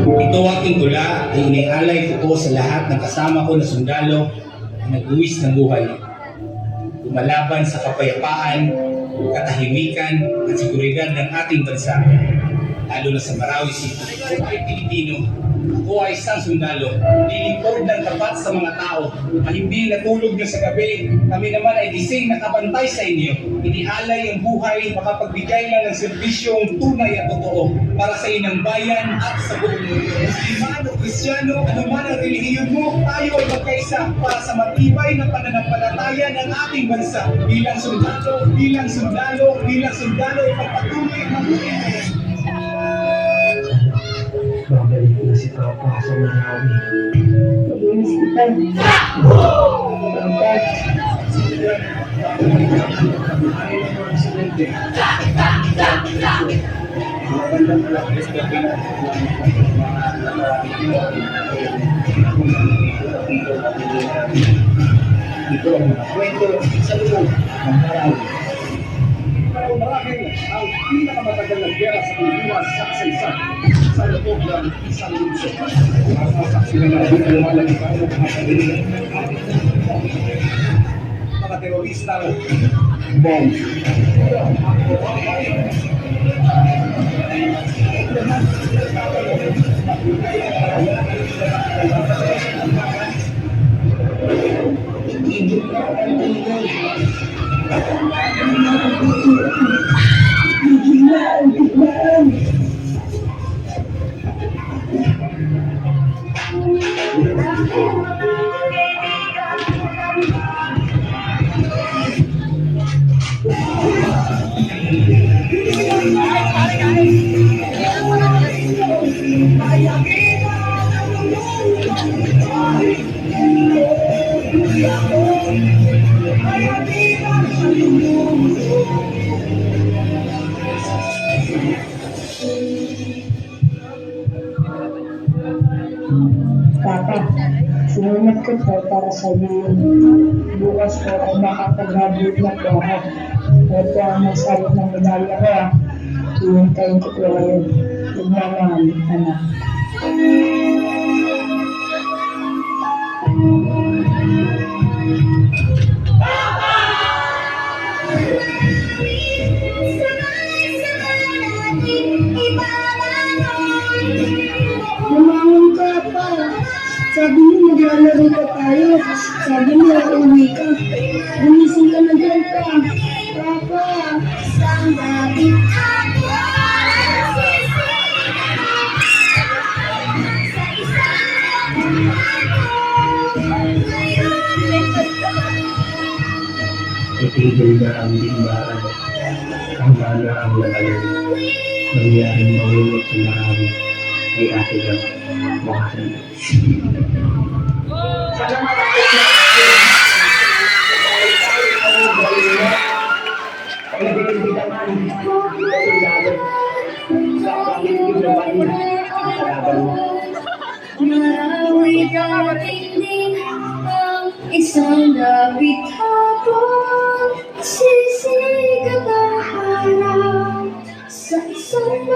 Ito aking tula ay inialay ko po sa lahat ng kasama ko na sundalo na nag-uwis ng buhay. Lumalaban sa kapayapaan, katahimikan at seguridad ng ating bansa. Lalo na sa Marawi City. Ako ay Pilipino. Ako ay isang sundalo. Lilingkod ng tapat sa mga tao na hindi natulog nyo sa gabi. Kami naman ay gising na kabantay sa inyo. Inialay ang buhay, makapagbigay lang ng serbisyong tunay at totoo para sa inang bayan at sa buong mundo. Musliman o Kristyano, anuman ang relihiyon mo, tayo ay magkaisa para sa matibay na pananampalataya ng ating bansa. Bilang sundalo, bilang sundalo, bilang sundalo, ipagpatuloy ang mabuti. Babalik na si Papa sa Marawi. Mag-inis kita. Papa. Ito ang mga kwento sa loob ng Marawi. Marahil ang pinakamatagal na gera sa Pilipinas sa kasaysayan sa loob ng isang lungsod. Masasaksi na natin ang lumalagay ang mga sarili ng ating mga terorista bomb. Papa, sinunod ko po para sa iyo. Bukas ko ay makapag-graduate na po ako. Ito ang masalit ng medalya ko ah. Hihintayin ko po kayo. Nagmamahal, anak. Lumangon ka pa. Sabi mo maglalaro pa tayo. Sabi mo uuwi ka. Gumising ka na dyan pa. Papa. Itigil na ang digmaan. Ang bala ang lalayo. Nangyaring mahulog sa Marawi ay ating ang makasal. Marawi ka rin ang isang lapit hapon. Sisigaw ka harap sa isang